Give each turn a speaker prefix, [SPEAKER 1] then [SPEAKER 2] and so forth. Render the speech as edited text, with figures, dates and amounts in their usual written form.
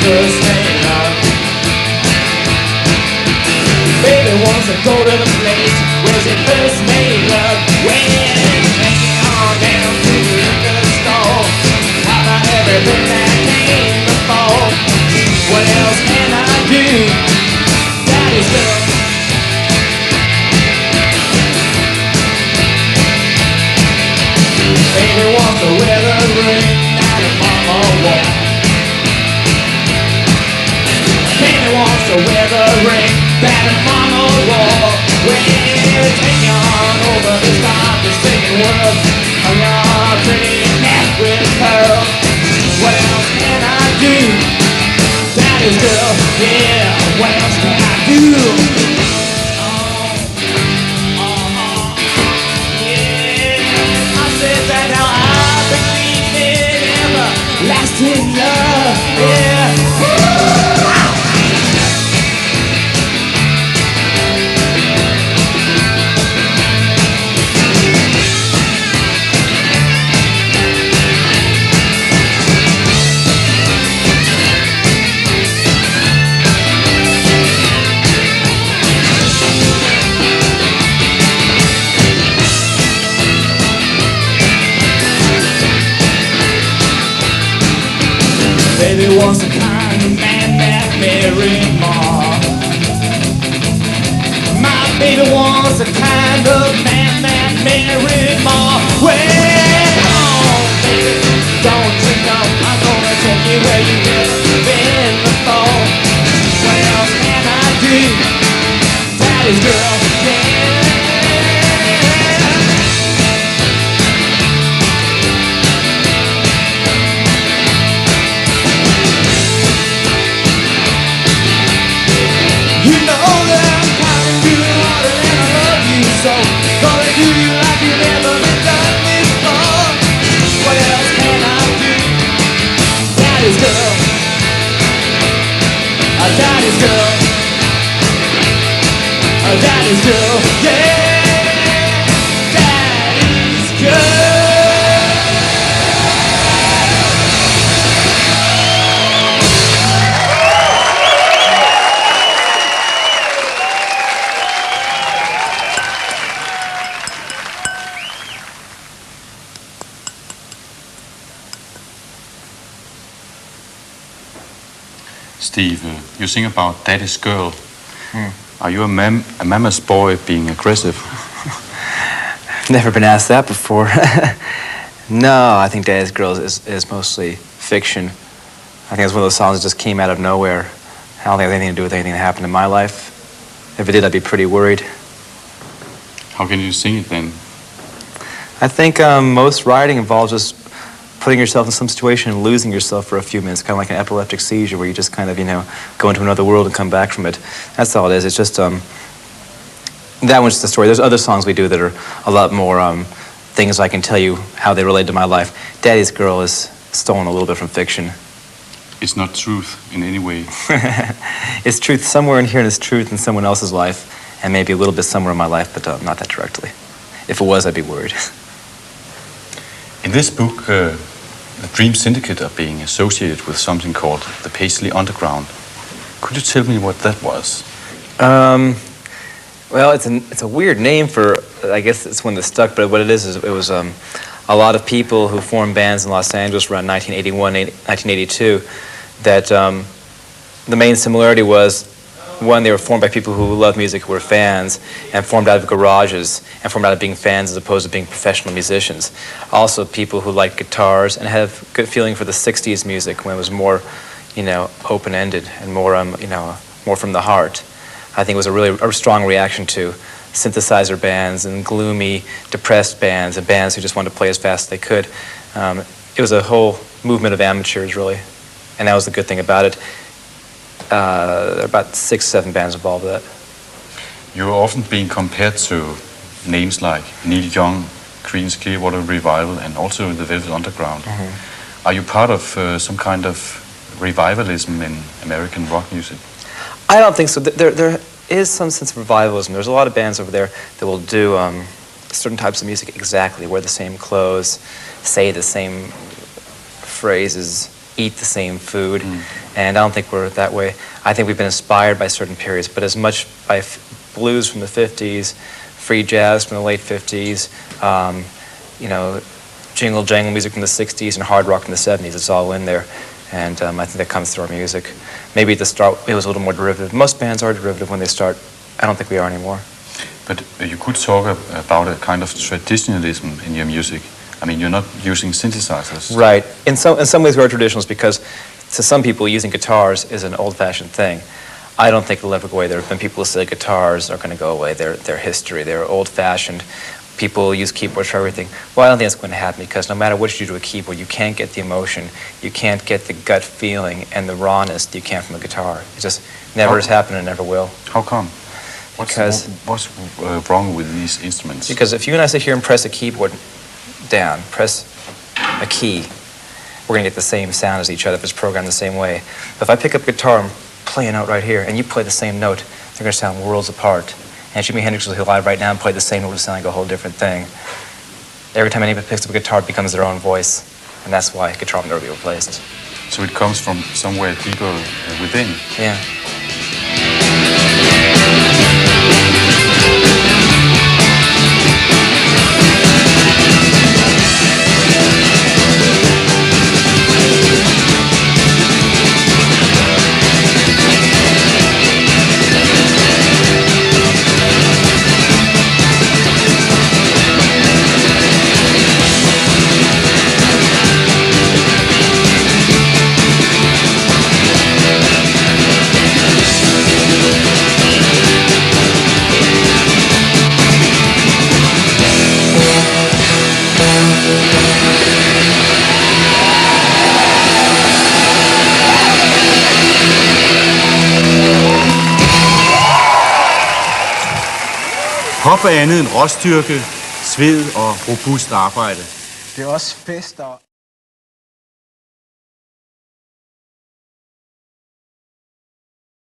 [SPEAKER 1] first made love. Baby wants to go to the place where she first made love. When taking on down to the liquor store, after everything that came before. What else can I do? Daddy's girl. Baby wants to wear the ring that her mama wore. Baby wants to wear the ring that her mama wore. We're taking on over this God-forsaken world. On your pretty neck with pearl. What else can I do? Daddy's girl, yeah, what else can I do? Lasting love, yeah. Baby wants the kind of man that married Ma. My baby wants the kind of man that married Ma. Well, baby, don't you know I'm gonna take you where you've never been before. What else can I do? Daddy's girl, yeah. So, gonna do you like you've never been done before. What else can I do? Daddy's girl. Daddy's girl. Daddy's girl. Yeah. Daddy's girl.
[SPEAKER 2] Steve, you sing about Daddy's girl. Are you a mama's boy being aggressive?
[SPEAKER 3] Never been asked that before. No, I think Daddy's girl is mostly fiction. I think it's one of those songs that just came out of nowhere. I don't think it has anything to do with anything that happened in my life. If it did, I'd be pretty worried.
[SPEAKER 2] How can you sing it then?
[SPEAKER 3] I think most writing involves just putting yourself in some situation and losing yourself for a few minutes, kind of like an epileptic seizure where you just kind of, you know, go into another world and come back from it. That's all it is. It's just, that one's the story. There's other songs we do that are a lot more things I can tell you how they relate to my life. Daddy's Girl is stolen a little bit from fiction.
[SPEAKER 2] It's not truth in any way.
[SPEAKER 3] It's truth somewhere in here, and it's truth in someone else's life, and maybe a little bit somewhere in my life, but not that directly. If it was, I'd be worried.
[SPEAKER 2] In this book, the Dream Syndicate are being associated with something called the Paisley Underground. Could you tell me what that was?
[SPEAKER 3] Well, it's a weird name for, I guess it's one that stuck, but what it is it was a lot of people who formed bands in Los Angeles around 1981, 1982, that the main similarity was, one, they were formed by people who loved music, who were fans, and formed out of garages, and formed out of being fans as opposed to being professional musicians. Also, people who liked guitars and had a good feeling for the 60s music when it was more, you know, open-ended and more, you know, more from the heart. I think it was a strong reaction to synthesizer bands and gloomy, depressed bands and bands who just wanted to play as fast as they could. It was a whole movement of amateurs, really, and that was the good thing about it. There are about 6, 7 bands involved with that.
[SPEAKER 2] You're often being compared to names like Neil Young, Creedence Clearwater Revival, and also the Velvet Underground. Mm-hmm. Are you part of some kind of revivalism in American rock music?
[SPEAKER 3] I don't think so. There is some sense of revivalism. There's a lot of bands over there that will do certain types of music exactly, wear the same clothes, say the same phrases, eat the same food. And I don't think we're that way. I think we've been inspired by certain periods, but as much by blues from the 50s, free jazz from the late 50s, you know, jingle jangle music from the 60s, and hard rock from the 70s. It's all in there. And I think that comes through our music. Maybe at the start it was a little more derivative. Most bands are derivative when they start. I don't think we are anymore.
[SPEAKER 2] But you could talk about a kind of traditionalism in your music. I mean, you're not using synthesizers.
[SPEAKER 3] Right. In some ways we are traditionalists because to some people using guitars is an old-fashioned thing. I don't think it'll ever go away. There have been people who say guitars are going to go away. They're history. They're old-fashioned. People use keyboards for everything. Well, I don't think that's going to happen because no matter what you do to a keyboard, you can't get the emotion, you can't get the gut feeling and the rawness that you can from a guitar. It just never has happened and never will.
[SPEAKER 2] How come?
[SPEAKER 3] Because
[SPEAKER 2] what's wrong with these instruments?
[SPEAKER 3] Because if you and I sit here and press a keyboard down, press a key, we're going to get the same sound as each other if it's programmed the same way. But if I pick up a guitar and play a note right here, and you play the same note, they're going to sound worlds apart. And Jimi Hendrix was alive right now and played the same note, it would sound like a whole different thing. Every time anybody picks up a guitar, it becomes their own voice. And that's why guitar will never be replaced.
[SPEAKER 2] So it comes from somewhere deeper within?
[SPEAKER 3] Yeah.
[SPEAKER 4] Pop er andet end råstyrke, sved og robust arbejde.
[SPEAKER 5] Det er også fest og